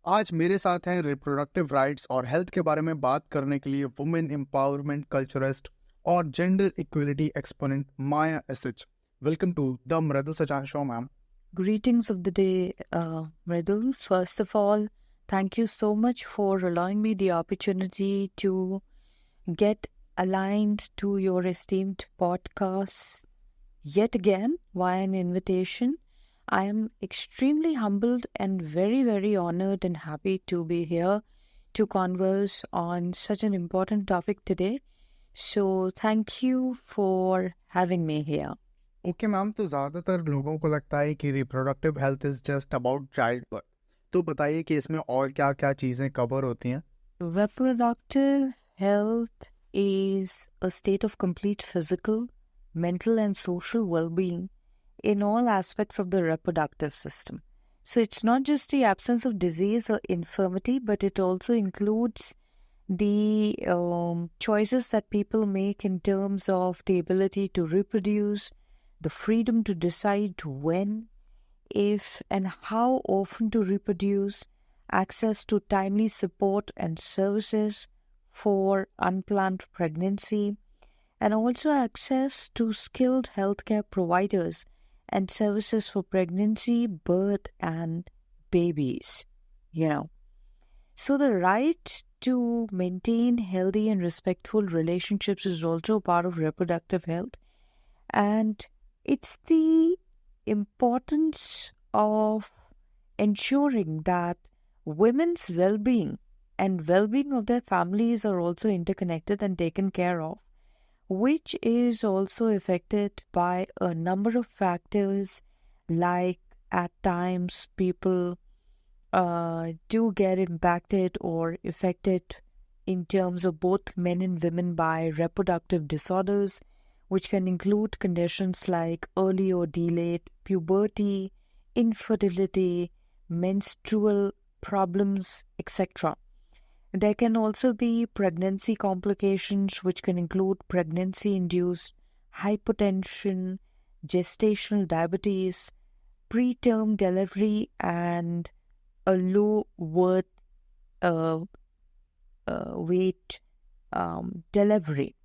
आज मेरे साथ हैं रिप्रोडक्टिव राइट्स और हेल्थ के बारे में बात करने के लिए वुमेन एम्पावरमेंट कल्चरिस्ट और gender equality exponent Maya SH. Welcome to the Mridul Sachan show, ma'am. Greetings of the day, Mradul. First of all, thank you so much for allowing me the opportunity to get aligned to your esteemed podcast yet again via an invitation. I am extremely humbled and very, very honored and happy to be here to converse on such an important topic today. So, thank you for having me here. Okay ma'am, तो ज़्यादातर लोगों को लगता है कि reproductive health is just about child birth. तो बताइए कि इसमें और क्या क्या चीज़ें कवर होती हैं। Reproductive health is a state of complete physical, mental, and social well being in all aspects of the reproductive system. So it's not just the absence of disease or infirmity, but it also includes the choices that people make in terms of the ability to reproduce, the freedom to decide when, if, and how often to reproduce, access to timely support and services for unplanned pregnancy, and also access to skilled healthcare providers and services for pregnancy, birth, and babies. So the right to maintain healthy and respectful relationships is also a part of reproductive health, and it's the importance of ensuring that women's well-being and well-being of their families are also interconnected and taken care of, which is also affected by a number of factors, like at times people do get impacted or affected in terms of both men and women by reproductive disorders, which can include conditions like early or delayed puberty, infertility, menstrual problems, etc. There can also be pregnancy complications, which can include pregnancy-induced hypotension, gestational diabetes, preterm delivery, and a low weight delivery.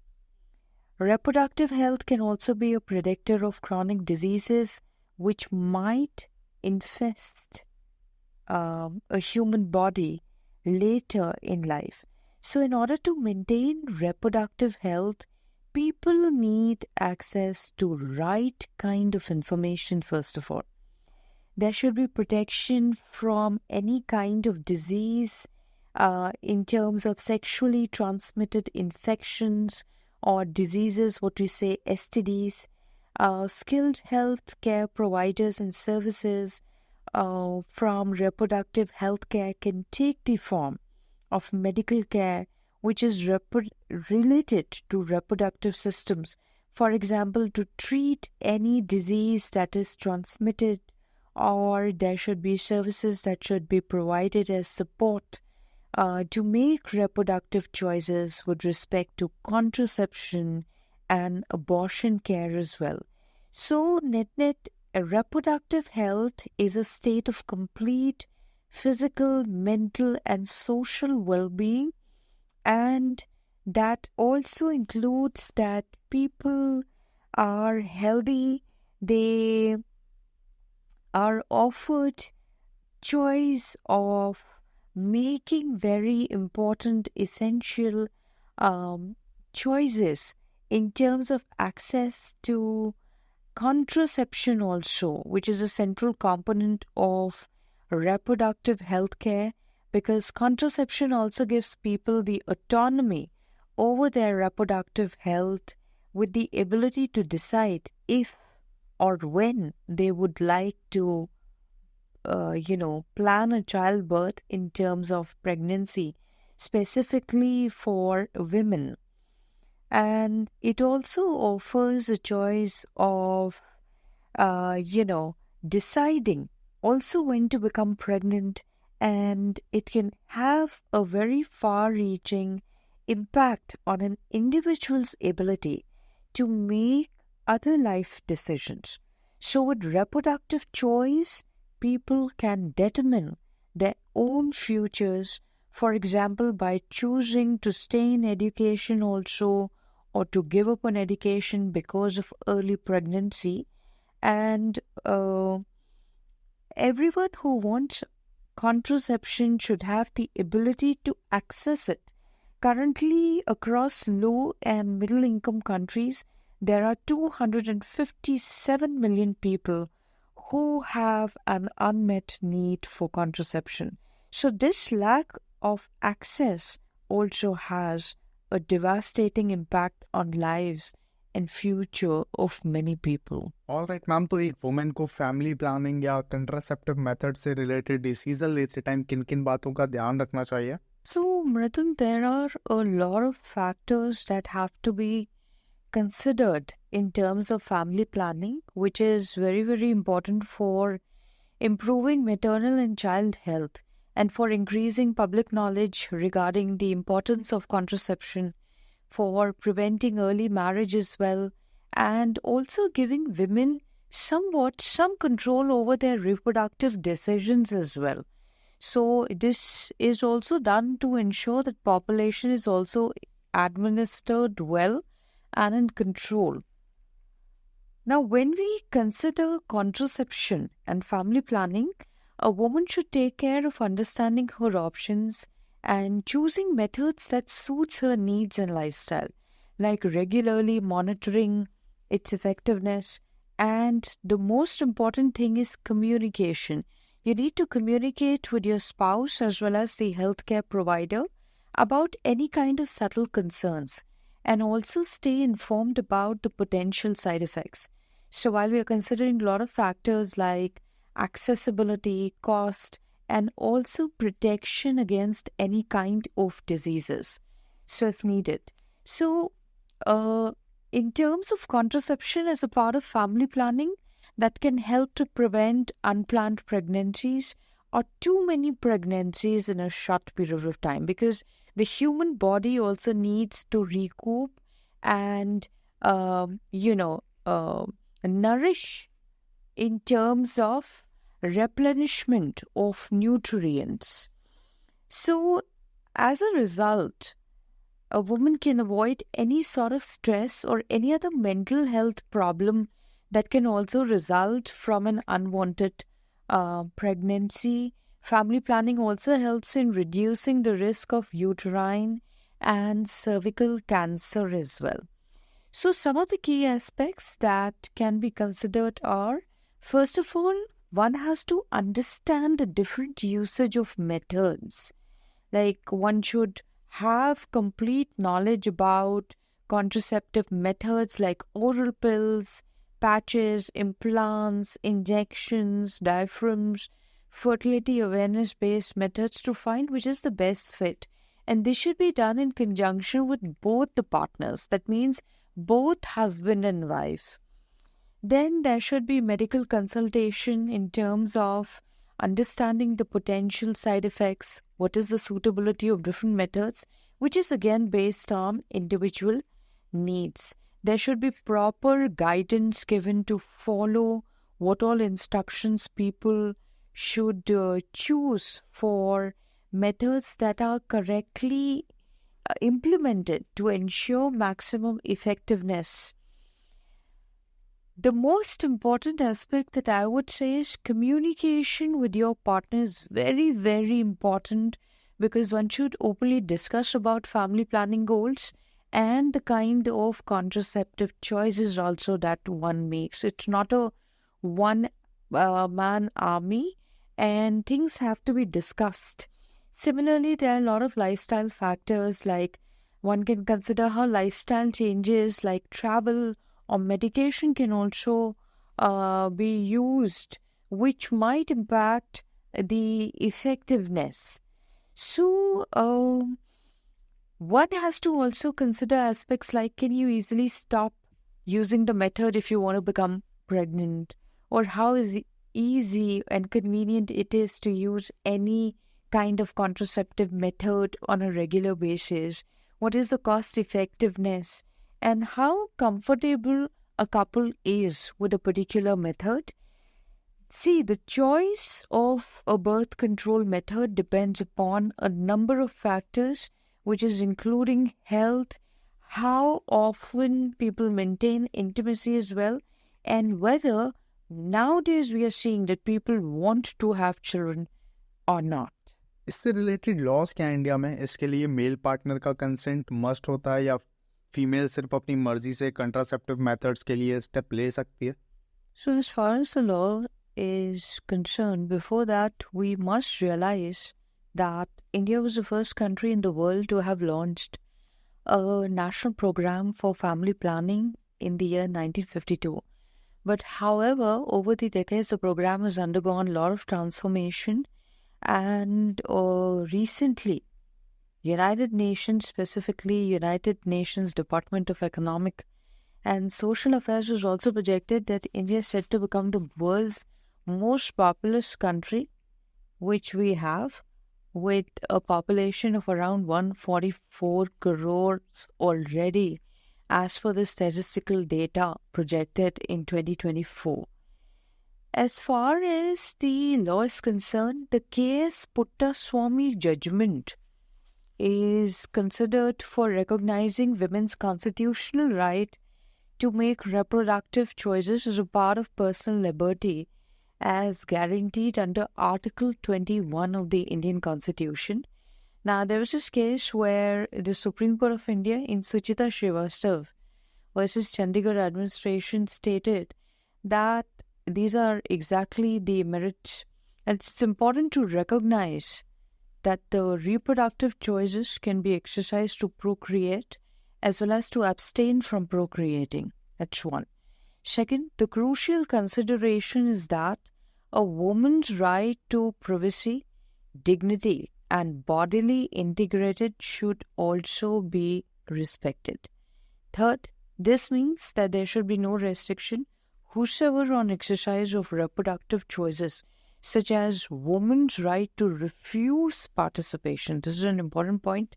Reproductive health can also be a predictor of chronic diseases which might infest a human body later in life. So in order to maintain reproductive health, people need access to right kind of information first of all. There should be protection from any kind of disease in terms of sexually transmitted infections or diseases, what we say STDs. Skilled health care providers and services from reproductive health care can take the form of medical care which is related to reproductive systems. For example, to treat any disease that is transmitted, or there should be services that should be provided as support to make reproductive choices with respect to contraception and abortion care as well. So, net-net, reproductive health is a state of complete physical, mental, and social well-being, and that also includes that people are healthy, they are offered choice of making very important, essential choices in terms of access to contraception also, which is a central component of reproductive health care, because contraception also gives people the autonomy over their reproductive health with the ability to decide if or when they would like to plan a childbirth in terms of pregnancy, specifically for women. And it also offers a choice of, deciding also when to become pregnant, and it can have a very far-reaching impact on an individual's ability to make other life decisions. So with reproductive choice, people can determine their own futures, for example, by choosing to stay in education also, or to give up on education because of early pregnancy. And everyone who wants contraception should have the ability to access it. Currently, across low and middle income countries, there are 257 million people who have an unmet need for contraception. So, this lack of access also has a devastating impact on lives and future of many people. All right ma'am, तो एक women को family planning या contraceptive method से related decision लेते time किन किन बातों का ध्यान रखना चाहिए? So, Mradul, there are a lot of factors that have to be considered in terms of family planning, which is very, very important for improving maternal and child health and for increasing public knowledge regarding the importance of contraception, for preventing early marriage as well, and also giving women some control over their reproductive decisions as well. So this is also done to ensure that population is also administered well and in control. Now, when we consider contraception and family planning, a woman should take care of understanding her options and choosing methods that suits her needs and lifestyle, like regularly monitoring its effectiveness. And the most important thing is communication. You need to communicate with your spouse as well as the healthcare provider about any kind of subtle concerns, and also stay informed about the potential side effects. So while we are considering a lot of factors like accessibility, cost, and also protection against any kind of diseases, so if needed. So in terms of contraception as a part of family planning, that can help to prevent unplanned pregnancies or too many pregnancies in a short period of time, because the human body also needs to recoup and, nourish in terms of replenishment of nutrients. So, as a result, a woman can avoid any sort of stress or any other mental health problem that can also result from an unwanted pregnancy. Family planning also helps in reducing the risk of uterine and cervical cancer as well. So some of the key aspects that can be considered are, first of all, one has to understand the different usage of methods. Like, one should have complete knowledge about contraceptive methods like oral pills, patches, implants, injections, diaphragms, fertility awareness-based methods to find which is the best fit. And this should be done in conjunction with both the partners. That means both husband and wife. Then there should be medical consultation in terms of understanding the potential side effects, what is the suitability of different methods, which is again based on individual needs. There should be proper guidance given to follow what all instructions people should choose for methods that are correctly implemented to ensure maximum effectiveness. The most important aspect that I would say is communication with your partner is very, very important, because one should openly discuss about family planning goals and the kind of contraceptive choices also that one makes. It's not a one-man army, and things have to be discussed. Similarly, there are a lot of lifestyle factors, like one can consider how lifestyle changes like travel or medication can also be used, which might impact the effectiveness. So, one has to also consider aspects like, can you easily stop using the method if you want to become pregnant, or how easy and convenient it is to use any kind of contraceptive method on a regular basis, what is the cost effectiveness, and how comfortable a couple is with a particular method. See, the choice of a birth control method depends upon a number of factors, which is including health, how often people maintain intimacy as well, and whether nowadays we are seeing that people want to have children or not. इससे related laws क्या है India में? इसके लिए male partner का consent must होता है या फीमेल सिर्फ अपनी मर्जी से कंट्रासेप्टिव मेथड्स के लिए स्टेप ले सकती है? So, as far as the law is concerned, before that, we must realize that India was the first country in the world to have launched a national program for family planning in the year 1952. But however, over the decades, the program has undergone a lot of transformation, and recently, United Nations, specifically United Nations Department of Economic and Social Affairs, has also projected that India is set to become the world's most populous country, which we have, with a population of around 144 crores already, as per the statistical data projected in 2024. As far as the law is concerned, the K.S. Puttaswamy judgment is considered for recognizing women's constitutional right to make reproductive choices as a part of personal liberty as guaranteed under Article 21 of the Indian Constitution. Now, there was this case where the Supreme Court of India in Suchita Srivastav versus Chandigarh administration stated that these are exactly the merits, and it's important to recognize that the reproductive choices can be exercised to procreate as well as to abstain from procreating. That's one. Second, the crucial consideration is that a woman's right to privacy, dignity, and bodily integrity should also be respected. Third, this means that there should be no restriction whosoever on exercise of reproductive choices, such as woman's right to refuse participation. This is an important point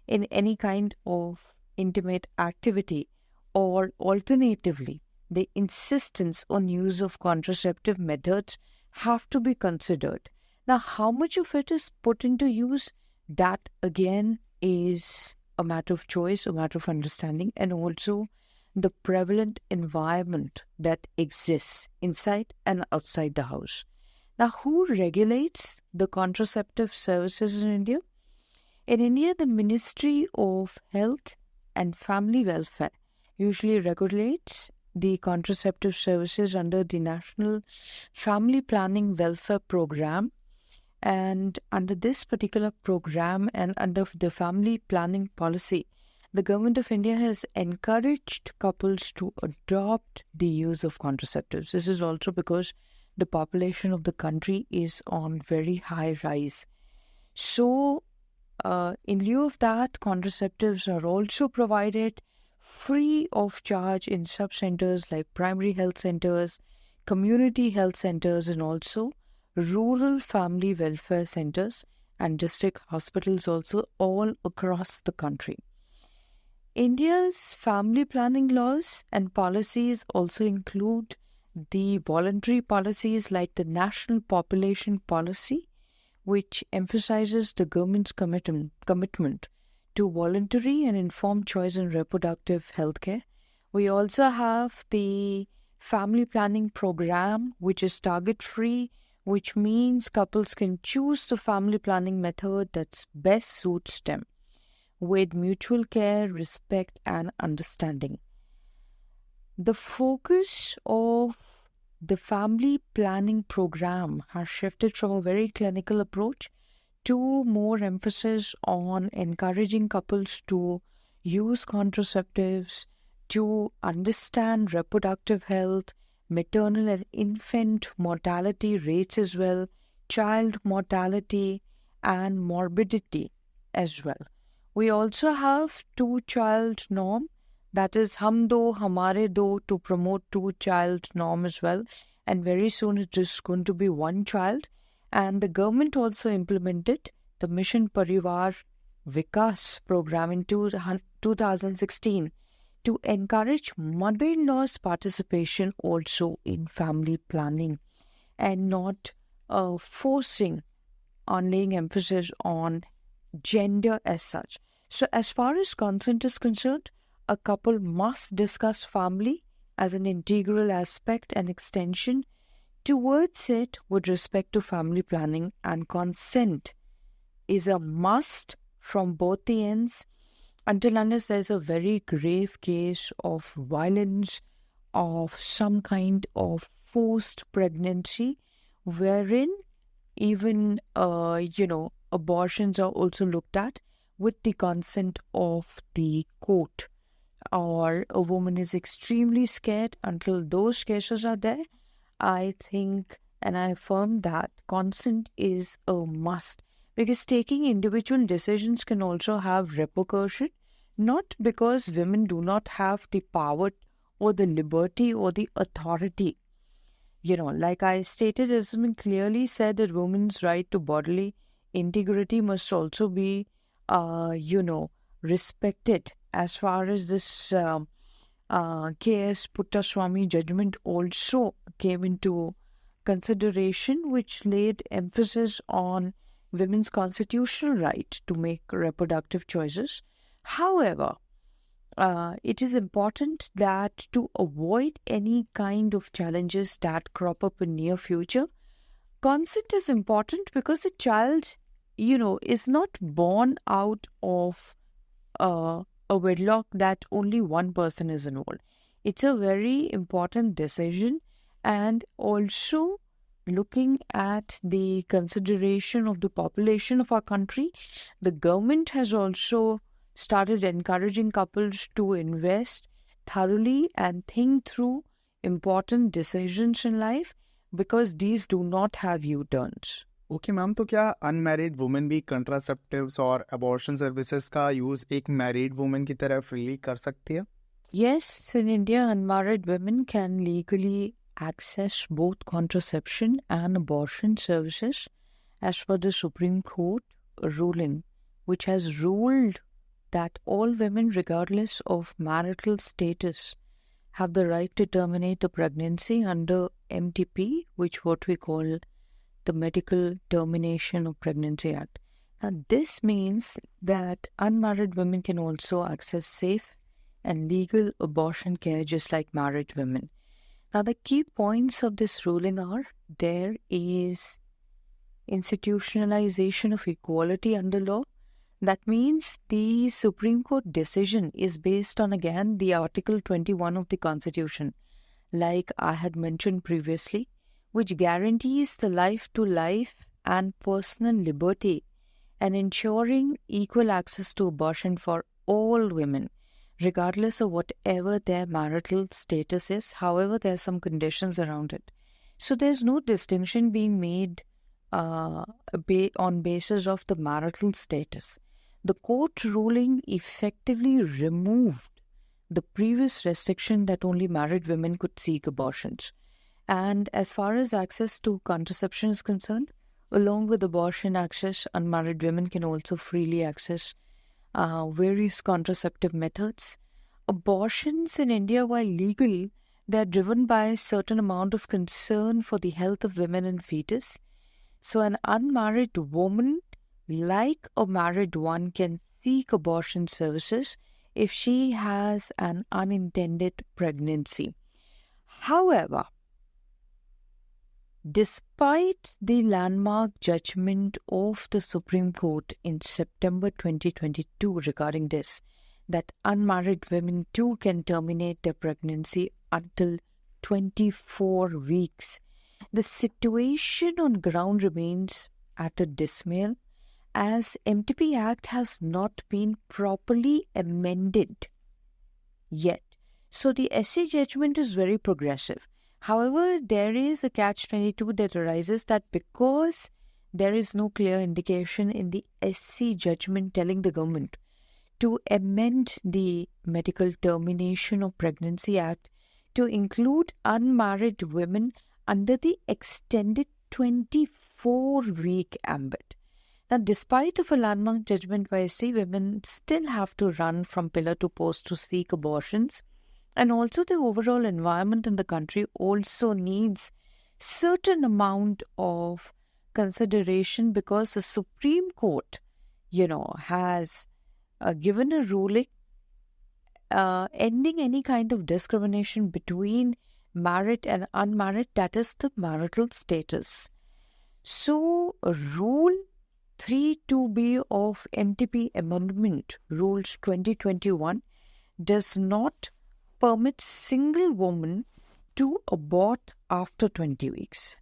in any kind of intimate activity, or alternatively, the insistence on use of contraceptive methods have to be considered. Now, how much of it is put into use, that again is a matter of choice, a matter of understanding, and also the prevalent environment that exists inside and outside the house. Now, who regulates the contraceptive services in India? In India, the Ministry of Health and Family Welfare usually regulates the contraceptive services under the National Family Planning Welfare Program. And under this particular program and under the family planning policy, the Government of India has encouraged couples to adopt the use of contraceptives. This is also because the population of the country is on very high rise. So, in lieu of that, contraceptives are also provided free of charge in sub-centers like primary health centers, community health centers, and also rural family welfare centers and district hospitals also all across the country. India's family planning laws and policies also include the voluntary policies like the National Population Policy, which emphasizes the government's commitment to voluntary and informed choice in reproductive health care. We also have the family planning program, which is target-free, which means couples can choose the family planning method that best suits them with mutual care, respect, and understanding. The focus of the family planning program has shifted from a very clinical approach to more emphasis on encouraging couples to use contraceptives, to understand reproductive health, maternal and infant mortality rates as well, child mortality, and morbidity as well. We also have two-child norm, that is hum do, hamare do, to promote two-child norm as well. And very soon it is going to be one child. And the government also implemented the Mission Parivar Vikas program in 2016 to encourage mother-in-law's participation also in family planning. and not forcing on laying emphasis on gender as such. So, as far as consent is concerned, a couple must discuss family as an integral aspect and extension towards it with respect to family planning, and consent is a must from both the ends until unless there's a very grave case of violence, of some kind of forced pregnancy, wherein even, abortions are also looked at with the consent of the court, or a woman is extremely scared. Until those cases are there, I think and I affirm that consent is a must, because taking individual decisions can also have repercussion, not because women do not have the power or the liberty or the authority. Like I stated, it has been clearly said that women's right to bodily integrity must also be, respected. As far as this K.S. Puttaswamy judgment also came into consideration, which laid emphasis on women's constitutional right to make reproductive choices. However, it is important that to avoid any kind of challenges that crop up in near future, consent is important, because a child, is not born out of a wedlock that only one person is involved. It's a very important decision, and also looking at the consideration of the population of our country, the government has also started encouraging couples to invest thoroughly and think through important decisions in life, because these do not have U-turns. Okay ma'am, तो क्या unmarried women भी कंट्रासेप्टिव्स और abortion services का use एक married women की तरह freely कर सकती है? Yes, in India, unmarried women can legally access both contraception and abortion services as per the Supreme Court ruling, which has ruled that all women, regardless of marital status, have the right to terminate a pregnancy under MTP, which what we call the Medical Termination of Pregnancy Act. Now, this means that unmarried women can also access safe and legal abortion care just like married women. Now, the key points of this ruling are: there is institutionalization of equality under law. That means the Supreme Court decision is based on, again, the Article 21 of the Constitution, like I had mentioned previously, which guarantees the life and personal liberty and ensuring equal access to abortion for all women, regardless of whatever their marital status is. However, there are some conditions around it. So there's no distinction being made on basis of the marital status. The court ruling effectively removed the previous restriction that only married women could seek abortions. And as far as access to contraception is concerned, along with abortion access, unmarried women can also freely access various contraceptive methods. Abortions in India, while legal, they are driven by a certain amount of concern for the health of women and fetus. So an unmarried woman, like a married one, can seek abortion services if she has an unintended pregnancy. However, despite the landmark judgment of the Supreme Court in September 2022 regarding this, that unmarried women too can terminate their pregnancy until 24 weeks, the situation on ground remains at a dismal, as MTP Act has not been properly amended yet. So the SC judgment is very progressive. However, there is a catch-22 that arises, that because there is no clear indication in the SC judgment telling the government to amend the Medical Termination of Pregnancy Act to include unmarried women under the extended 24-week ambit. Now, despite of a landmark judgment by SC, women still have to run from pillar to post to seek abortions. And also the overall environment in the country also needs certain amount of consideration, because the Supreme Court, has given a ruling ending any kind of discrimination between married and unmarried, that is the marital status. So, Rule 32B of MTP Amendment Rules 2021 does not permit single woman to abort after 20 weeks.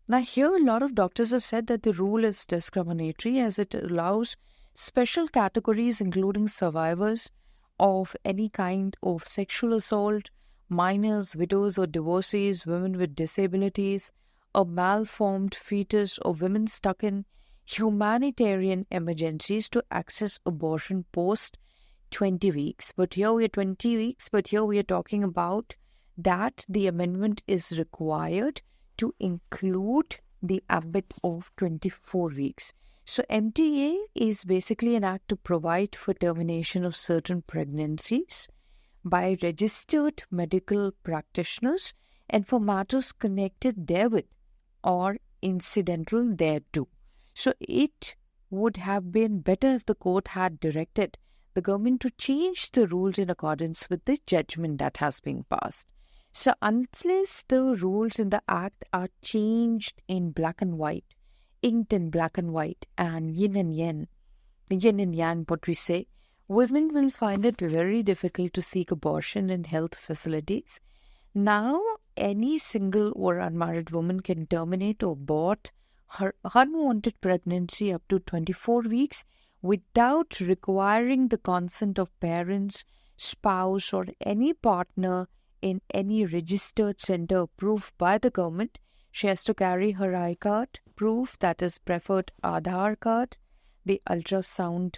Now, here a lot of doctors have said that the rule is discriminatory as it allows special categories, including survivors of any kind of sexual assault, minors, widows or divorcees, women with disabilities, a malformed fetus, or women stuck in humanitarian emergencies to access abortion post 20 weeks. But here we are talking about that the amendment is required to include the ambit of 24 weeks. So MTA is basically an act to provide for termination of certain pregnancies by registered medical practitioners and for matters connected therewith or incidental thereto. So it would have been better if the court had directed the government to change the rules in accordance with the judgment that has been passed. So unless the rules in the Act are changed in black and white, inked in black and white, and yin and yang, what we say, women will find it very difficult to seek abortion in health facilities. Now, any single or unmarried woman can terminate or abort her unwanted pregnancy up to 24 weeks without requiring the consent of parents, spouse, or any partner in any registered center approved by the government. She has to carry her I card, proof, that is preferred Aadhaar card, the ultrasound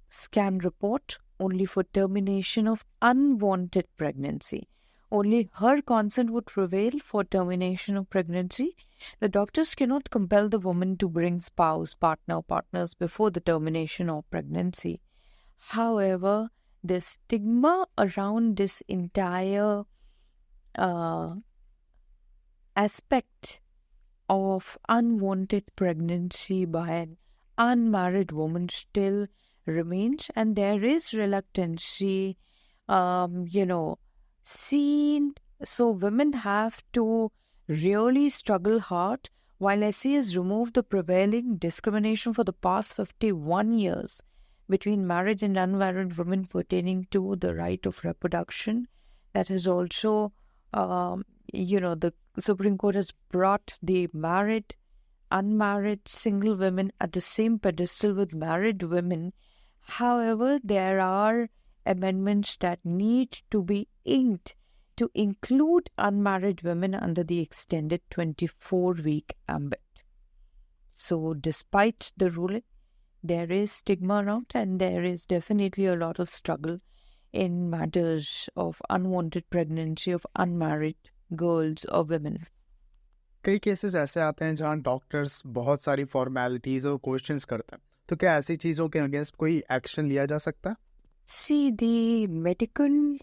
scan report, only for termination of unwanted pregnancy. Only her consent would prevail for termination of pregnancy. The doctors cannot compel the woman to bring spouse, partner, partners before the termination of pregnancy. However, the stigma around this entire aspect of unwanted pregnancy by an unmarried woman still remains, and there is reluctancy, seen. So women have to really struggle hard. While SC has removed the prevailing discrimination for the past 51 years between married and unmarried women pertaining to the right of reproduction, that is also, the Supreme Court has brought the married, unmarried, single women at the same pedestal with married women. However, there are amendments that need to be inked to include unmarried women under the extended 24-week ambit. So despite the ruling, there is stigma around, and there is definitely a lot of struggle in matters of unwanted pregnancy of unmarried girls or women. कई cases ऐसे आते हैं जहां doctors बहुत सारी formalities और questions करते हैं, तो क्या ऐसी चीजों के अगेंस्ट कोई एक्शन लिया जा सकता है? See, the Medical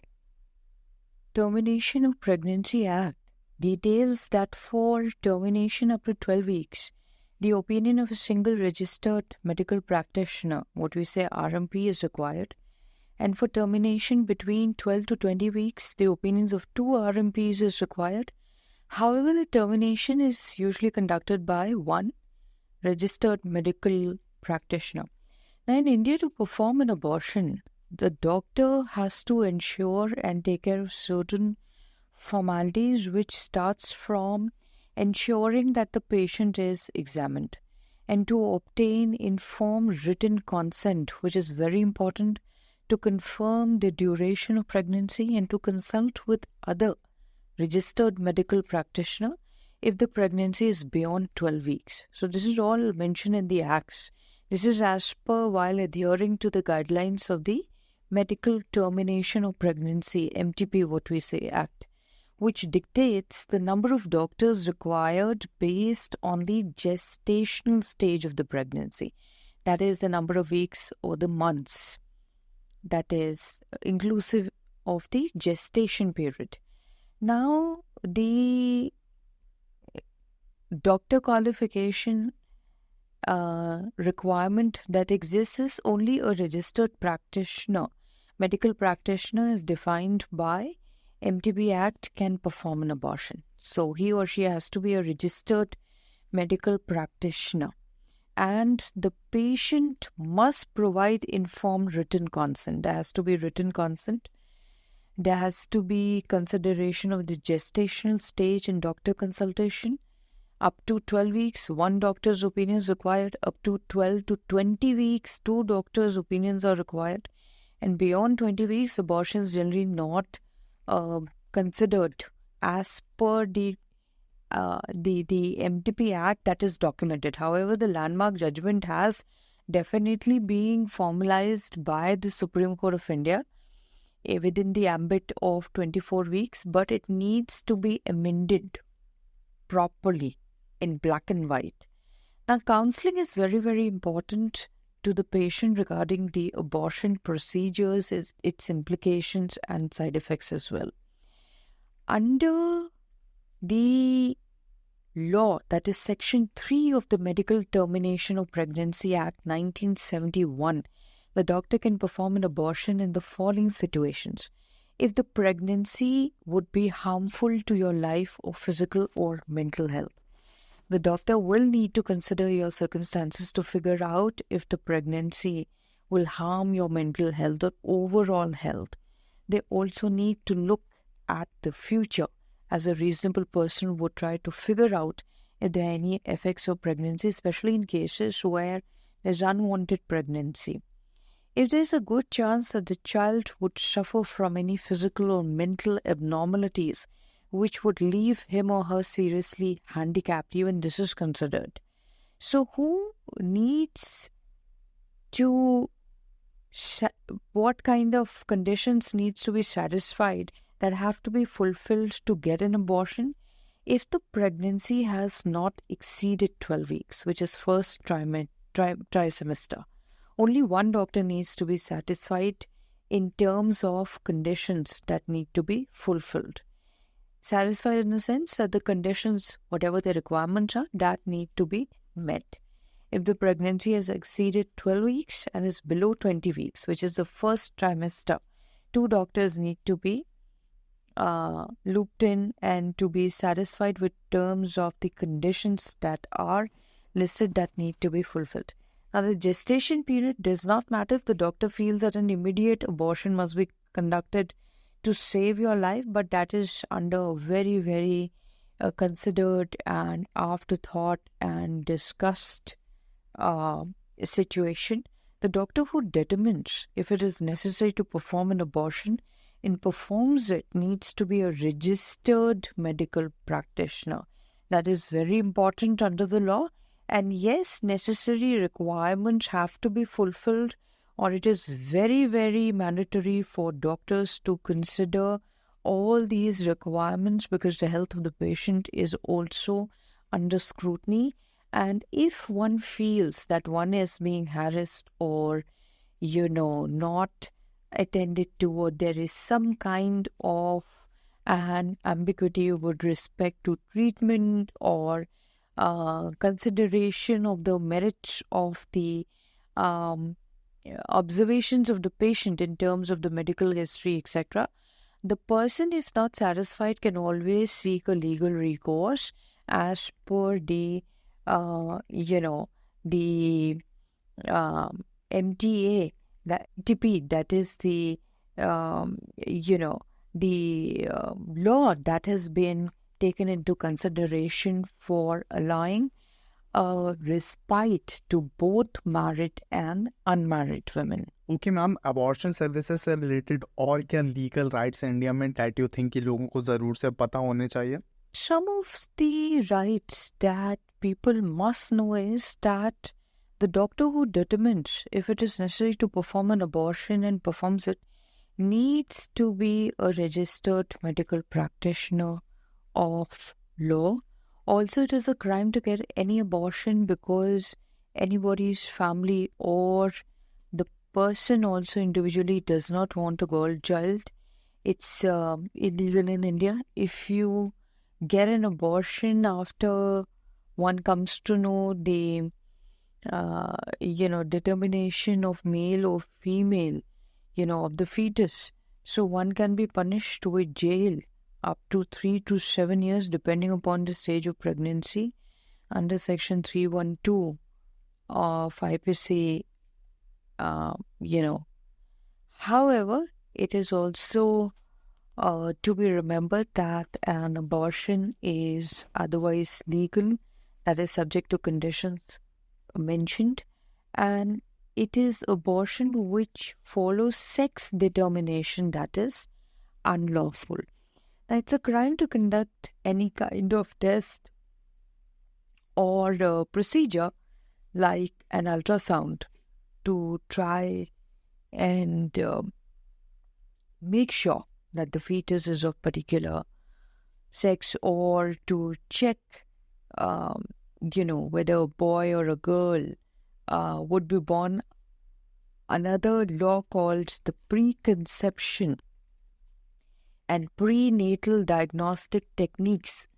Termination of Pregnancy Act details that for termination up to 12 weeks, the opinion of a single registered medical practitioner, what we say RMP, is required. And for termination between 12 to 20 weeks, the opinions of 2 RMPs is required. However, the termination is usually conducted by one registered medical practitioner. Now, in India, to perform an abortion, the doctor has to ensure and take care of certain formalities, which starts from ensuring that the patient is examined and to obtain informed written consent, which is very important, to confirm the duration of pregnancy and to consult with other registered medical practitioner if the pregnancy is beyond 12 weeks. So this is all mentioned in the Acts. This is as per while adhering to the guidelines of the Medical Termination of Pregnancy, MTP, what we say, Act, which dictates the number of doctors required based on the gestational stage of the pregnancy. That is the number of weeks or the months. That is inclusive of the gestation period. Now, the doctor qualification requirement that exists is only a registered practitioner. Medical practitioner is defined by MTB Act can perform an abortion. So he or she has to be a registered medical practitioner. And the patient must provide informed written consent. There has to be written consent. There has to be consideration of the gestational stage in doctor consultation. Up to 12 weeks, one doctor's opinion is required. Up to 12 to 20 weeks, two doctors' opinions are required. And beyond 20 weeks, abortion is generally not considered as per the MTP Act that is documented. However, the landmark judgment has definitely been formalized by the Supreme Court of India within the ambit of 24 weeks, but it needs to be amended properly in black and white. Now, counseling is very, very important to the patient regarding the abortion procedures, its implications and side effects as well. Under the law, that is Section 3 of the Medical Termination of Pregnancy Act 1971, the doctor can perform an abortion in the following situations. If the pregnancy would be harmful to your life or physical or mental health. The doctor will need to consider your circumstances to figure out if the pregnancy will harm your mental health or overall health. They also need to look at the future, as a reasonable person would try to figure out if there are any effects of pregnancy, especially in cases where there's unwanted pregnancy. If there's a good chance that the child would suffer from any physical or mental abnormalities which would leave him or her seriously handicapped, even this is considered. So who needs to, what kind of conditions needs to be satisfied that have to be fulfilled to get an abortion? If the pregnancy has not exceeded 12 weeks, which is first trimester, only one doctor needs to be satisfied in terms of conditions that need to be fulfilled. Satisfied in the sense that the conditions, whatever the requirements are, that need to be met. If the pregnancy has exceeded 12 weeks and is below 20 weeks, which is the first trimester, two doctors need to be looped in and to be satisfied with terms of the conditions that are listed that need to be fulfilled. Now, the gestation period does not matter if the doctor feels that an immediate abortion must be conducted to save your life, but that is under a very, very considered and afterthought and discussed situation. The doctor who determines if it is necessary to perform an abortion and performs it needs to be a registered medical practitioner. That is very important under the law. And yes, necessary requirements have to be fulfilled, or it is very, very mandatory for doctors to consider all these requirements because the health of the patient is also under scrutiny. And if one feels that one is being harassed or, not attended to, or there is some kind of an ambiguity with respect to treatment or consideration of the merits of the observations of the patient in terms of the medical history, etc., the person, if not satisfied, can always seek a legal recourse as per the, the MTA, the TP, that is the, law that has been taken into consideration for allowing a respite to both married and unmarried women. Okay, ma'am, abortion services से related और क्या legal rights in India में that you think कि लोगों को ज़रूर से पता होने चाहिए? Some of the rights that people must know is that the doctor who determines if it is necessary to perform an abortion and performs it needs to be a registered medical practitioner of law. Also, it is a crime to get any abortion because anybody's family or the person also individually does not want a girl child. It's illegal in India. If you get an abortion after one comes to know the determination of male or female, of the fetus. So one can be punished with jail up to 3 to 7 years, depending upon the stage of pregnancy, under Section 312 of IPC. However, it is also to be remembered that an abortion is otherwise legal, that is subject to conditions mentioned, and it is abortion which follows sex determination that is unlawful. Now, it's a crime to conduct any kind of test or procedure like an ultrasound to try and make sure that the fetus is of particular sex, or to check whether a boy or a girl would be born. Another law called the Preconception and Prenatal Diagnostic Techniques,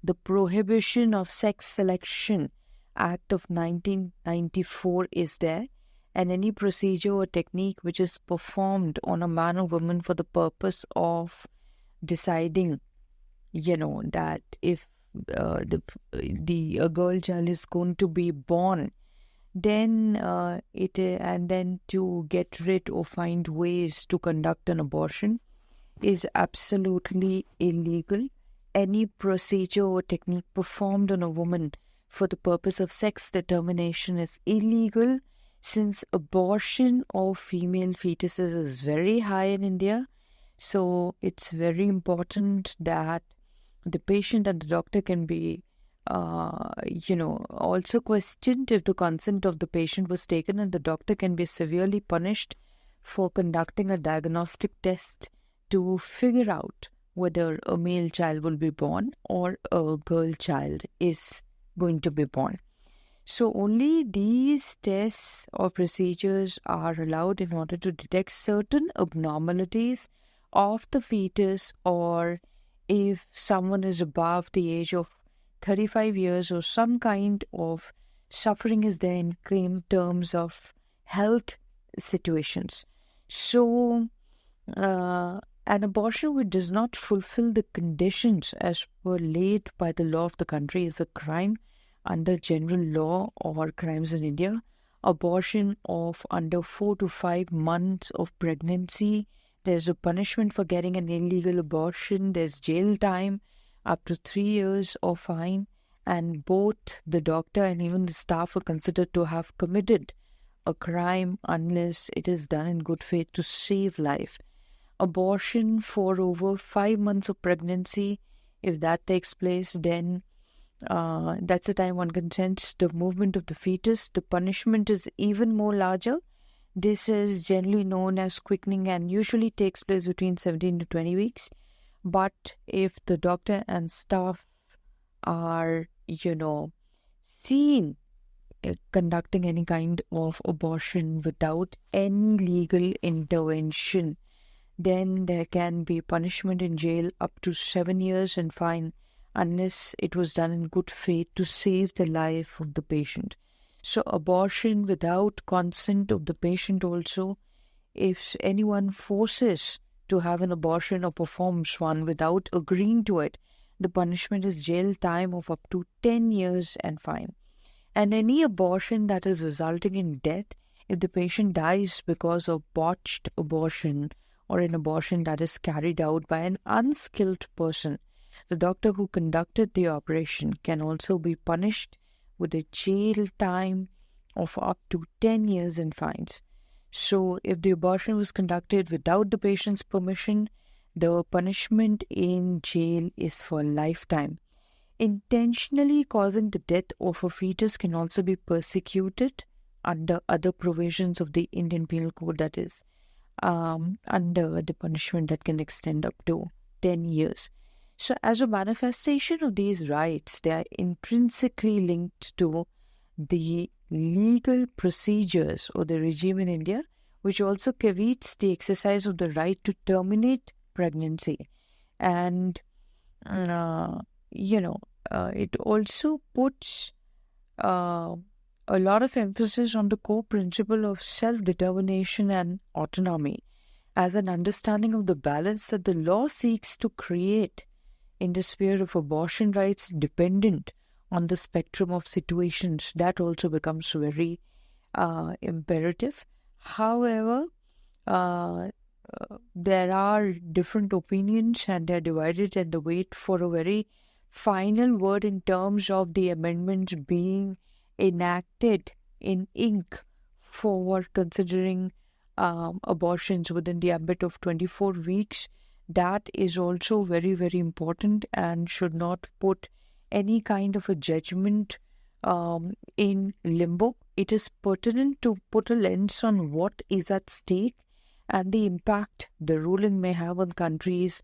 the Prohibition of Sex Selection Act of 1994 is there, and any procedure or technique which is performed on a man or woman for the purpose of deciding, that if a girl child is going to be born, then and then to get rid or find ways to conduct an abortion is absolutely illegal. Any procedure or technique performed on a woman for the purpose of sex determination is illegal, since abortion of female fetuses is very high in India. So it's very important that the patient and the doctor can be also questioned if the consent of the patient was taken, and the doctor can be severely punished for conducting a diagnostic test to figure out whether a male child will be born or a girl child is going to be born. So only these tests or procedures are allowed in order to detect certain abnormalities of the fetus, or if someone is above the age of 35 years or some kind of suffering is there in terms of health situations. So an abortion which does not fulfill the conditions as per laid by the law of the country is a crime under general law or crimes in India. Abortion of under 4 to 5 months of pregnancy, there's a punishment for getting an illegal abortion. There's jail time up to 3 years or fine, and both the doctor and even the staff are considered to have committed a crime unless it is done in good faith to save life. Abortion for over 5 months of pregnancy, if that takes place, then that's the time one consents the movement of the fetus. The punishment is even more larger. This is generally known as quickening and usually takes place between 17 to 20 weeks. But if the doctor and staff are, seen conducting any kind of abortion without any legal intervention, then there can be punishment in jail up to 7 years and fine, unless it was done in good faith to save the life of the patient. So abortion without consent of the patient also, if anyone forces to have an abortion or performs one without agreeing to it, the punishment is jail time of up to 10 years and fine. And any abortion that is resulting in death, if the patient dies because of botched abortion or an abortion that is carried out by an unskilled person, the doctor who conducted the operation can also be punished with a jail time of up to 10 years and fines. So if the abortion was conducted without the patient's permission, the punishment in jail is for lifetime. Intentionally causing the death of a fetus can also be persecuted under other provisions of the Indian Penal Code, that is, under the punishment that can extend up to 10 years. So as a manifestation of these rights, they are intrinsically linked to the legal procedures or the regime in India, which also caveats the exercise of the right to terminate pregnancy. And, it also puts a lot of emphasis on the core principle of self-determination and autonomy as an understanding of the balance that the law seeks to create in the sphere of abortion rights dependent on the spectrum of situations. That also becomes very imperative. However, there are different opinions and they're divided and they wait for a very final word in terms of the amendments being enacted in ink for considering abortions within the ambit of 24 weeks. That is also very, very important and should not put any kind of a judgment in limbo. It is pertinent to put a lens on what is at stake and the impact the ruling may have on countries'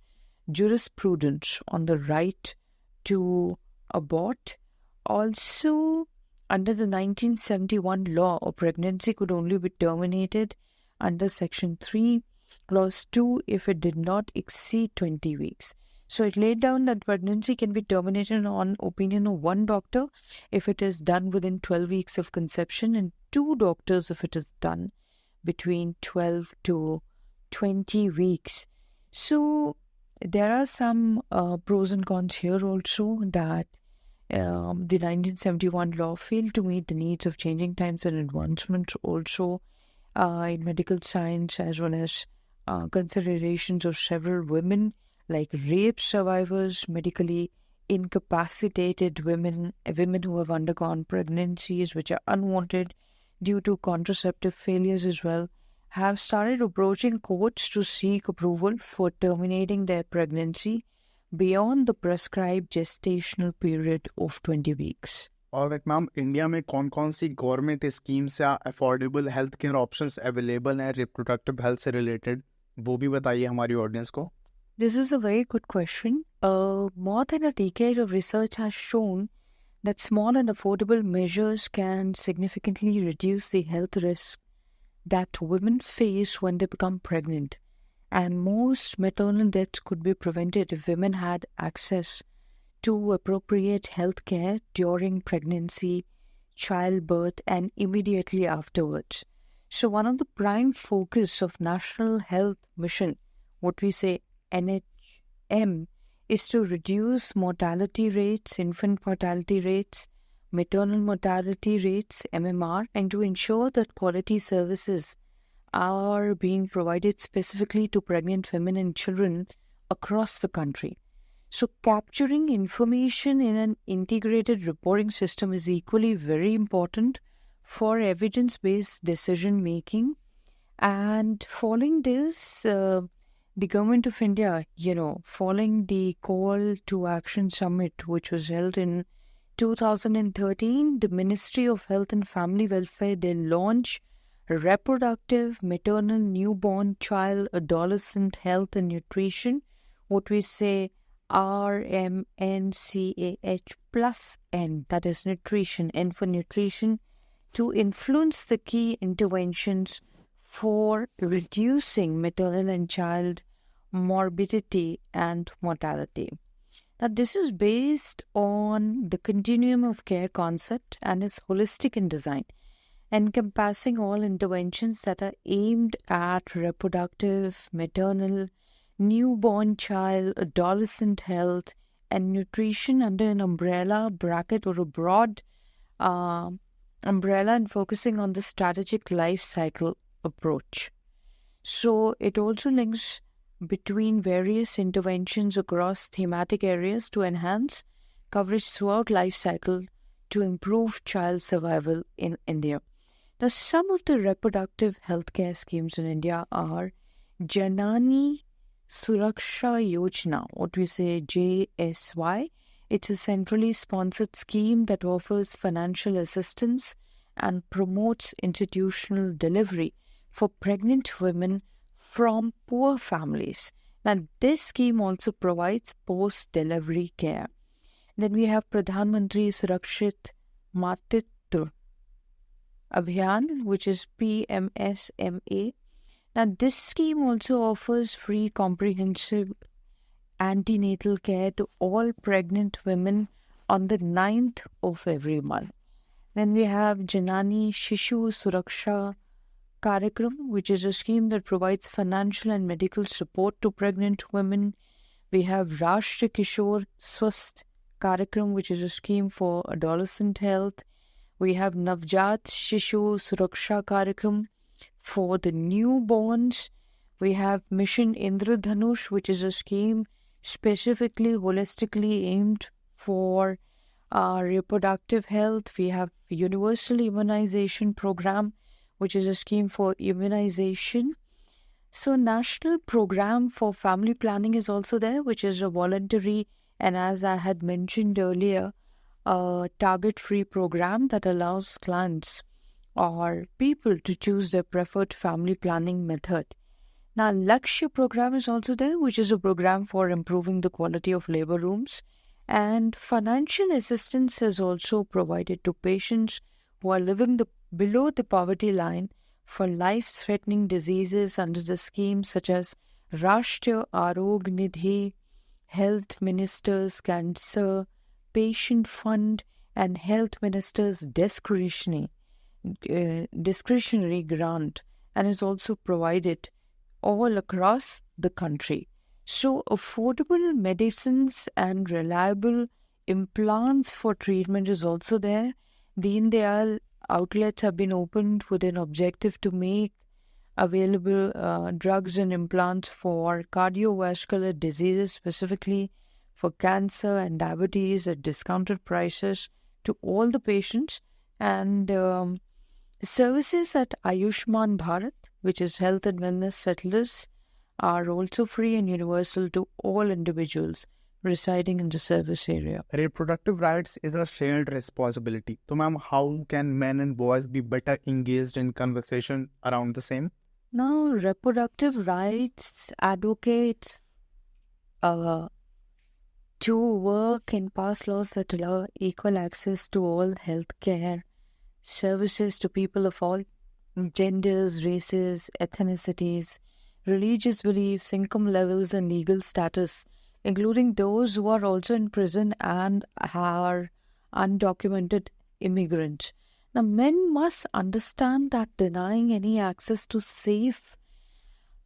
jurisprudence on the right to abort. Also, under the 1971 law, a pregnancy could only be terminated under Section 3, Clause 2 if it did not exceed 20 weeks. So it laid down that pregnancy can be terminated on opinion of one doctor if it is done within 12 weeks of conception and two doctors if it is done between 12 to 20 weeks. So there are some pros and cons here also that the 1971 law failed to meet the needs of changing times and advancements also in medical science, as well as considerations of several women like rape survivors, medically incapacitated women who have undergone pregnancies which are unwanted due to contraceptive failures as well, have started approaching courts to seek approval for terminating their pregnancy beyond the prescribed gestational period of 20 weeks. Alright ma'am, India में कौन कौन सी government schemes या affordable health care options available हैं reproductive health से related, वो भी बताइए हमारी ऑडियंस को. This is a very good question. More than a decade of research has shown that small and affordable measures can significantly reduce the health risk that women face when they become pregnant. And most maternal deaths could be prevented if women had access to appropriate health care during pregnancy, childbirth, and immediately afterwards. So one of the prime focus of National Health Mission, what we say NHM, is to reduce mortality rates, infant mortality rates, maternal mortality rates, MMR, and to ensure that quality services are being provided specifically to pregnant women and children across the country. So capturing information in an integrated reporting system is equally very important for evidence-based decision-making. And following this, the Government of India, following the Call to Action Summit, which was held in 2013, the Ministry of Health and Family Welfare, they launched Reproductive, Maternal, Newborn, Child, Adolescent Health and Nutrition, what we say RMNCAH plus N, that is nutrition, N for nutrition, to influence the key interventions for reducing maternal and child morbidity and mortality. Now, this is based on the continuum of care concept and is holistic in design, encompassing all interventions that are aimed at reproductive, maternal, newborn child, adolescent health, and nutrition under an umbrella bracket or a broad umbrella, and focusing on the strategic life cycle approach. So it also links between various interventions across thematic areas to enhance coverage throughout life cycle to improve child survival in India. Now, some of the reproductive healthcare schemes in India are Janani Suraksha Yojana, what we say JSY. It's a centrally sponsored scheme that offers financial assistance and promotes institutional delivery for pregnant women from poor families. Now, this scheme also provides post-delivery care. Then we have Pradhan Mantri Surakshit Matritva Abhiyan, which is PMSMA. Now, this scheme also offers free comprehensive antenatal care to all pregnant women on the 9th of every month. Then we have Janani Shishu Suraksha Karyakram, which is a scheme that provides financial and medical support to pregnant women. We have Rashtriya Kishore Swasth Karyakram, which is a scheme for adolescent health. We have Navjat Shishu Suraksha Karyakram for the newborns. We have Mission Indradhanush, which is a scheme specifically, holistically aimed for reproductive health. We have Universal Immunization Program, which is a scheme for immunization. So National Program for Family Planning is also there, which is a voluntary and, as I had mentioned earlier, a target-free program that allows clients or people to choose their preferred family planning method. Now, Lakshya program is also there, which is a program for improving the quality of labor rooms. And financial assistance is also provided to patients who are living below the poverty line for life-threatening diseases under the schemes such as Rashtriya Arogya Nidhi, Health Minister's Cancer Patient Fund, and Health Minister's discretionary grant, and is also provided all across the country. So affordable medicines and reliable implants for treatment is also there. Deen Dayal outlets have been opened with an objective to make available drugs and implants for cardiovascular diseases, specifically for cancer and diabetes, at discounted prices to all the patients. And services at Ayushman Bharat, which is health and wellness settlers, are also free and universal to all individuals residing in the service area. Reproductive rights is a shared responsibility. So, ma'am, how can men and boys be better engaged in conversation around the same? Now, reproductive rights advocates to work and pass laws that allow equal access to all healthcare services to people of all genders, races, ethnicities, religious beliefs, income levels, and legal status, including those who are also in prison and are undocumented immigrants. Now, men must understand that denying any access to safe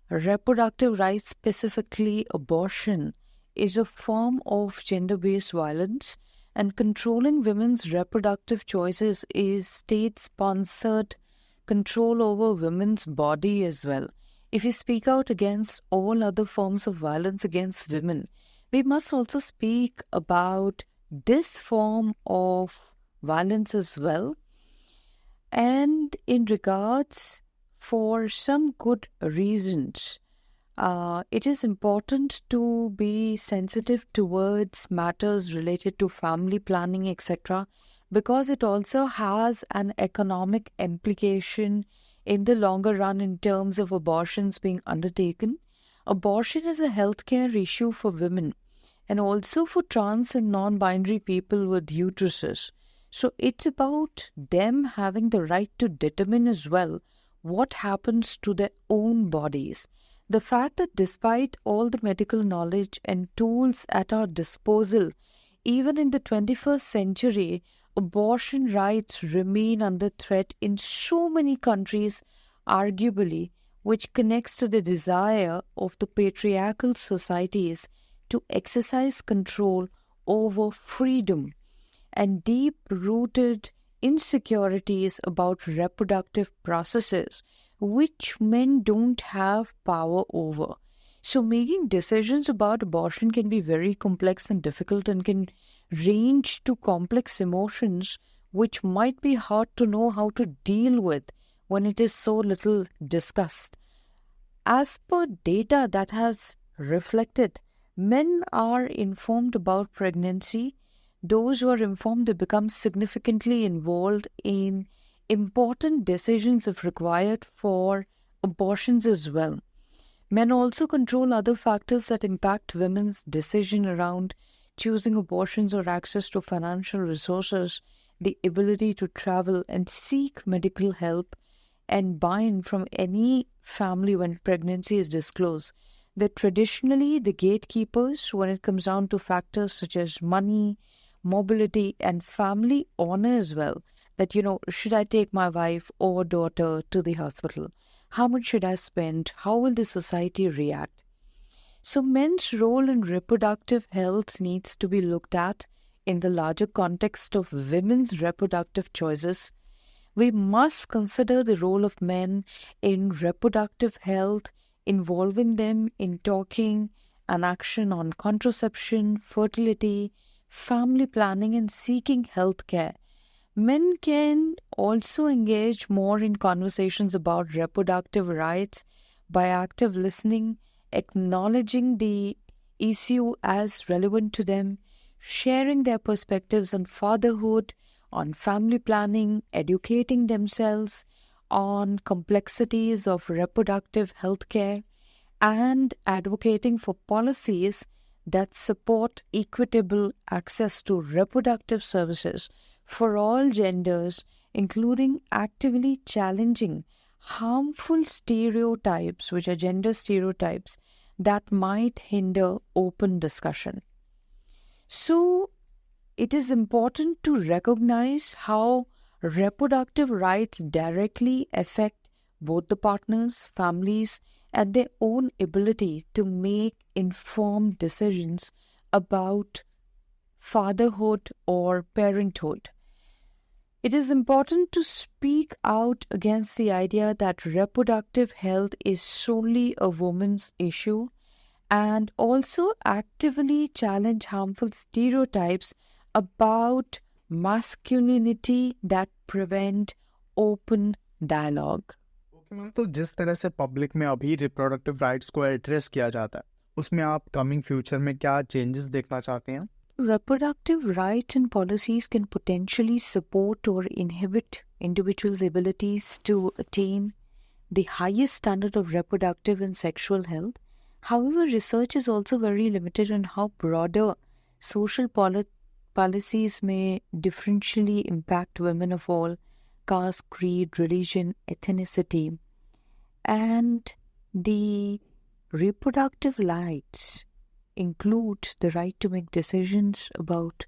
reproductive rights, specifically abortion, is a form of gender-based violence, and controlling women's reproductive choices is state-sponsored control over women's body as well. If we speak out against all other forms of violence against women, we must also speak about this form of violence as well. And in regards, for some good reasons, it is important to be sensitive towards matters related to family planning, etc., because it also has an economic implication in the longer run in terms of abortions being undertaken. Abortion is a healthcare issue for women and also for trans and non-binary people with uteruses. So it's about them having the right to determine as well what happens to their own bodies. The fact that despite all the medical knowledge and tools at our disposal, even in the 21st century, abortion rights remain under threat in so many countries, arguably, which connects to the desire of the patriarchal societies to exercise control over freedom and deep-rooted insecurities about reproductive processes, which men don't have power over. So making decisions about abortion can be very complex and difficult and can range to complex emotions which might be hard to know how to deal with when it is so little discussed. As per data that has reflected, men are informed about pregnancy. Those who are informed, they become significantly involved in important decisions if required for abortions as well. Men also control other factors that impact women's decision around choosing abortions or access to financial resources, the ability to travel and seek medical help, and buy-in from any family when pregnancy is disclosed. They're traditionally the gatekeepers when it comes down to factors such as money, mobility, and family honor as well. That, should I take my wife or daughter to the hospital? How much should I spend? How will the society react? So, men's role in reproductive health needs to be looked at in the larger context of women's reproductive choices. We must consider the role of men in reproductive health, involving them in talking and action on contraception, fertility, family planning, and seeking health care. Men can also engage more in conversations about reproductive rights by active listening, acknowledging the issue as relevant to them, sharing their perspectives on fatherhood, on family planning, educating themselves on complexities of reproductive health care, and advocating for policies that support equitable access to reproductive services for all genders, including actively challenging harmful stereotypes, which are gender stereotypes, that might hinder open discussion. So, it is important to recognize how reproductive rights directly affect both the partners, families, and their own ability to make informed decisions about fatherhood or parenthood. It is important to speak out against the idea that reproductive health is solely a woman's issue, and also actively challenge harmful stereotypes about masculinity that prevent open dialogue. Okay ma'am, तो जिस तरह से public में अभी reproductive rights को address किया जाता है, उसमें आप कमिंग फ्यूचर में क्या चेंजेस देखना चाहते हैं? Reproductive rights and policies can potentially support or inhibit individuals' abilities to attain the highest standard of reproductive and sexual health. However, research is also very limited on how broader social policies may differentially impact women of all caste, creed, religion, ethnicity. And the reproductive rights include the right to make decisions about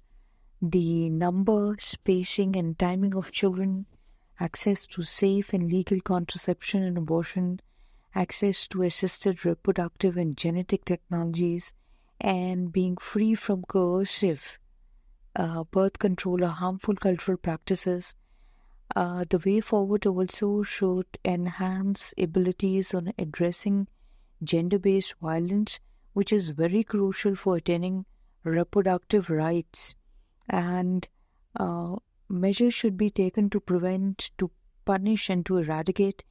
the number, spacing, and timing of children, access to safe and legal contraception and abortion, access to assisted reproductive and genetic technologies, and being free from coercive birth control or harmful cultural practices. The way forward also should enhance abilities on addressing gender-based violence, which is very crucial for attaining reproductive rights. And measures should be taken to prevent, to punish, and to eradicate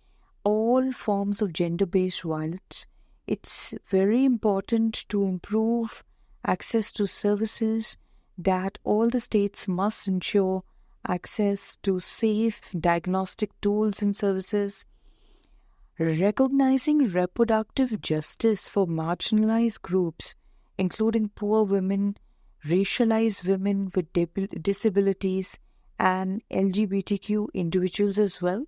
all forms of gender-based violence. It's very important to improve access to services, that all the states must ensure access to safe diagnostic tools and services. Recognizing reproductive justice for marginalized groups, including poor women, racialized women with disabilities, and LGBTQ individuals as well.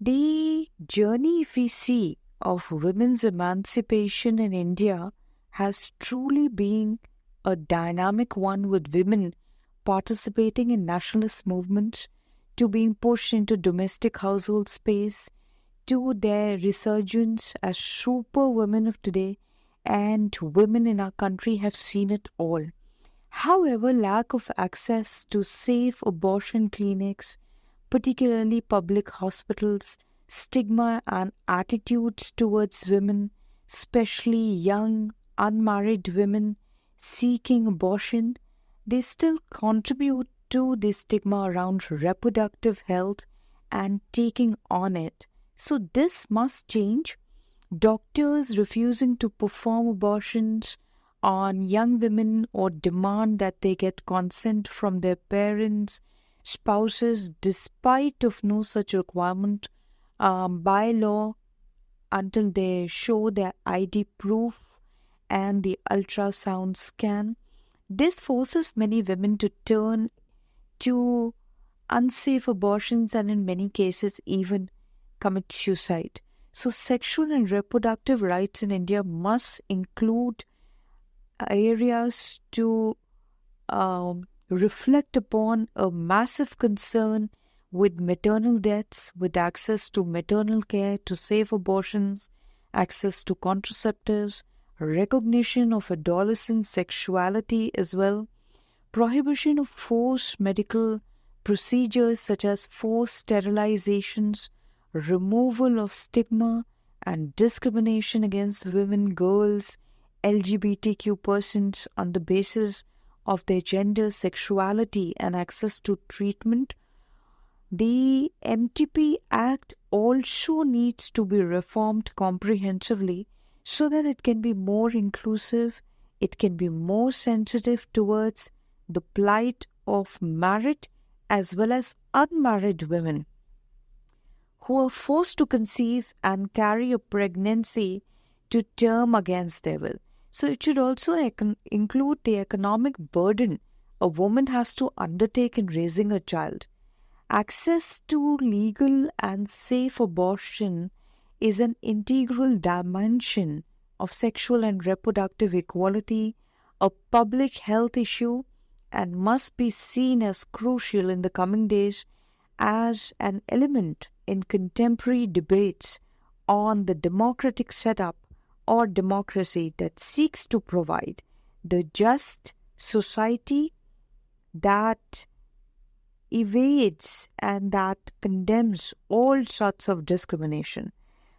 The journey, if we see, of women's emancipation in India has truly been a dynamic one, with women participating in nationalist movements, to being pushed into domestic household space, to their resurgence as super women of today, and women in our country have seen it all. However, lack of access to safe abortion clinics, particularly public hospitals, stigma and attitudes towards women, especially young, unmarried women seeking abortion, they still contribute to the stigma around reproductive health and taking on it. So this must change. Doctors refusing to perform abortions on young women or demand that they get consent from their parents, spouses, despite of no such requirement by law, until they show their ID proof and the ultrasound scan. This forces many women to turn to unsafe abortions, and in many cases even commit suicide. So sexual and reproductive rights in India must include areas to reflect upon a massive concern with maternal deaths, with access to maternal care to safe abortions, access to contraceptives, recognition of adolescent sexuality as well, prohibition of forced medical procedures such as forced sterilizations, removal of stigma and discrimination against women, girls, LGBTQ persons on the basis of their gender, sexuality, and access to treatment. The MTP Act also needs to be reformed comprehensively so that it can be more inclusive, it can be more sensitive towards the plight of married as well as unmarried women who are forced to conceive and carry a pregnancy to term against their will. So it should also include the economic burden a woman has to undertake in raising a child. Access to legal and safe abortion is an integral dimension of sexual and reproductive equality, a public health issue, and must be seen as crucial in the coming days as an element in contemporary debates on the democratic setup or democracy that seeks to provide the just society that evades and that condemns all sorts of discrimination.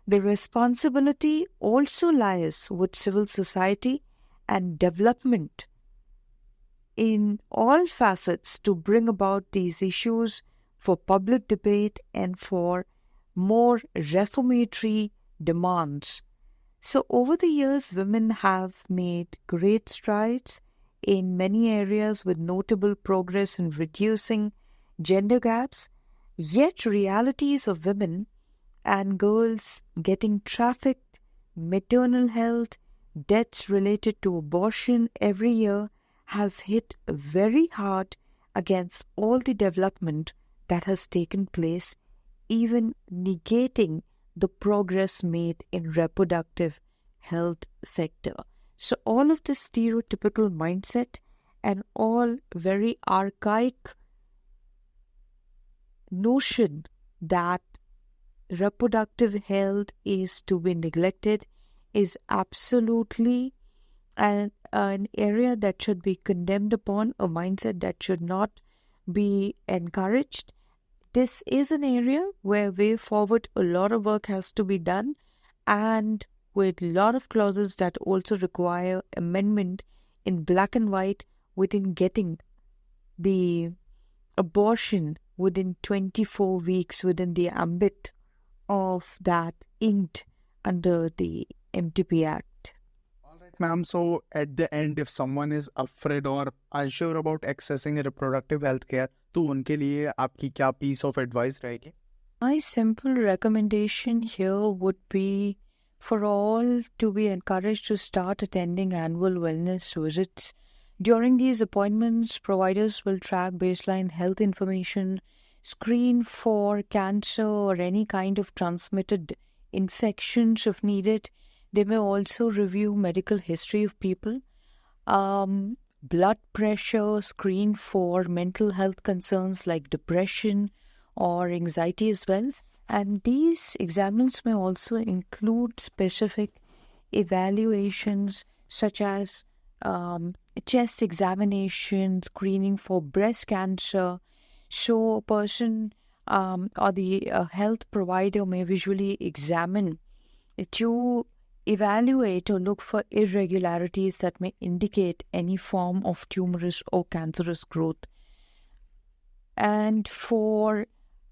The responsibility also lies with civil society and development in all facets to bring about these issues for public debate and for more reformatory demands. So over the years, women have made great strides in many areas with notable progress in reducing gender gaps, yet realities of women and girls getting trafficked, maternal health, deaths related to abortion every year has hit very hard against all the development that has taken place, even negating the progress made in reproductive health sector. So all of this stereotypical mindset and all very archaic notion that reproductive health is to be neglected is absolutely an area that should be condemned upon, a mindset that should not be encouraged. This is an area where way forward a lot of work has to be done, and with a lot of clauses that also require amendment in black and white within getting the abortion within 24 weeks within the ambit of that inked under the MTP Act. All right, ma'am. So at the end, if someone is afraid or unsure about accessing reproductive health care, तो उनके लिए आपकी क्या piece of advice रहेगी? My simple recommendation here would be for all to be encouraged to start attending annual wellness visits. During these appointments, providers will track baseline health information, screen for cancer or any kind of transmitted infections if needed. They may also review medical history of people, blood pressure, screen for mental health concerns like depression or anxiety as well. And these examinations may also include specific evaluations such as chest examination, screening for breast cancer. So a person or the health provider may visually examine to evaluate or look for irregularities that may indicate any form of tumorous or cancerous growth. And for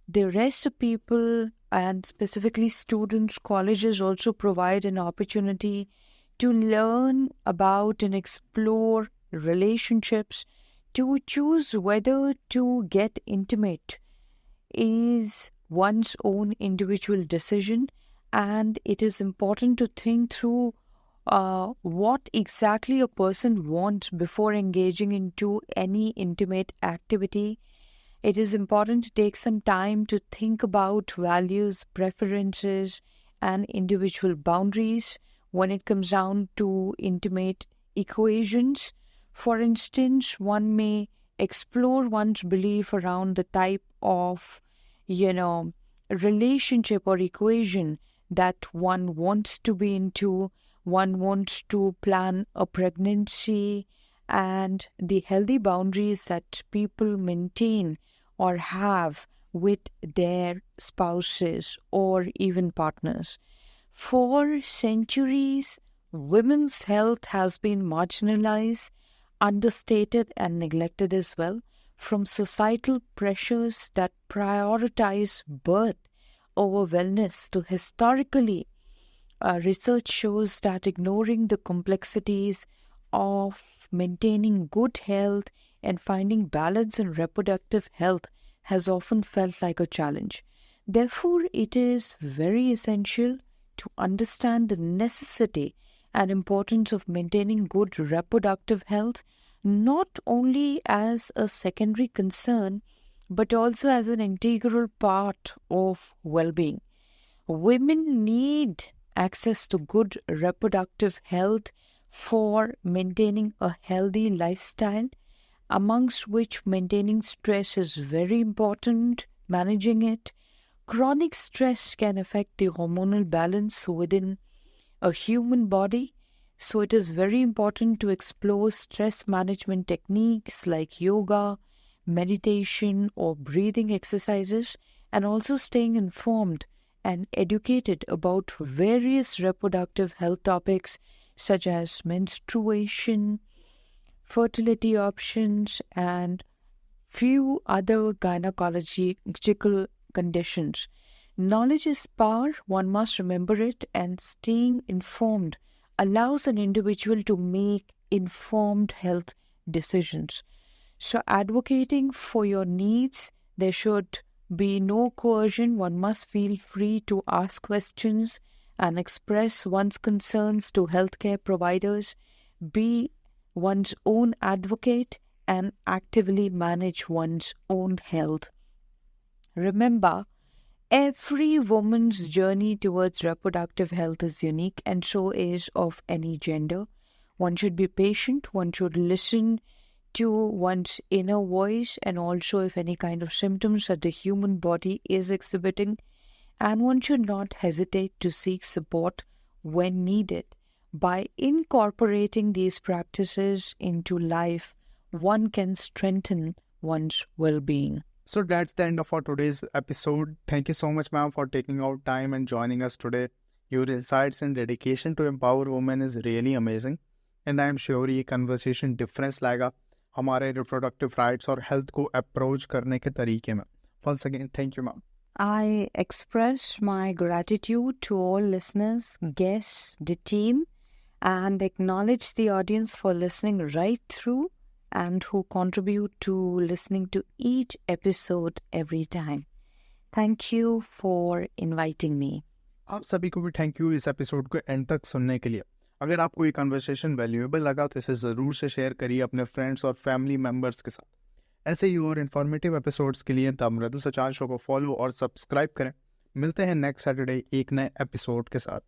the rest of people, and specifically students, colleges also provide an opportunity to learn about and explore relationships. To choose whether to get intimate is one's own individual decision, and it is important to think through what exactly a person wants before engaging into any intimate activity. It is important to take some time to think about values, preferences, and individual boundaries when it comes down to intimate equations. For instance, one may explore one's belief around the type of, relationship or equation that one wants to be into. One wants to plan a pregnancy, and the healthy boundaries that people maintain or have with their spouses or even partners. For centuries, women's health has been marginalized, understated, and neglected as well, from societal pressures that prioritize birth over wellness to historically. Research shows that ignoring the complexities of maintaining good health and finding balance in reproductive health has often felt like a challenge. Therefore, it is very essential to understand the necessity and importance of maintaining good reproductive health, not only as a secondary concern, but also as an integral part of well-being. Women need access to good reproductive health for maintaining a healthy lifestyle, amongst which maintaining stress is very important, managing it. Chronic stress can affect the hormonal balance within a human body, so it is very important to explore stress management techniques like yoga, meditation, or breathing exercises, and also staying informed and educated about various reproductive health topics such as menstruation, fertility options, and few other gynecological conditions. Knowledge is power, one must remember it, and staying informed allows an individual to make informed health decisions. So, advocating for your needs, there should be no coercion. One must feel free to ask questions and express one's concerns to healthcare providers, be one's own advocate, and actively manage one's own health. Remember, every woman's journey towards reproductive health is unique, and so is of any gender. One should be patient, one should listen to one's inner voice, and also if any kind of symptoms that the human body is exhibiting, and one should not hesitate to seek support when needed. By incorporating these practices into life, one can strengthen one's well-being. So that's the end of our today's episode. Thank you so much, ma'am, for taking out time and joining us today. Your insights and dedication to empower women is really amazing. And I am sure ये conversation difference लाएगा हमारे reproductive rights और health को approach करने के तरीके में. Once again, thank you, ma'am. I express my gratitude to all listeners, guests, the team, and acknowledge the audience for listening right through and who contribute to listening to each episode every time. Thank you for inviting me. आप सभी को भी thank you इस episode को and तक सुनने के लिए. अगर आपको ये कन्वर्सेशन वैल्यूएबल लगा तो इसे ज़रूर से शेयर करिए अपने फ्रेंड्स और फैमिली मेम्बर्स के साथ. ऐसे ही और इन्फॉर्मेटिव एपिसोड्स के लिए द मृदुल सचान शो को फॉलो और सब्सक्राइब करें. मिलते हैं नेक्स्ट सैटरडे एक नए एपिसोड के साथ.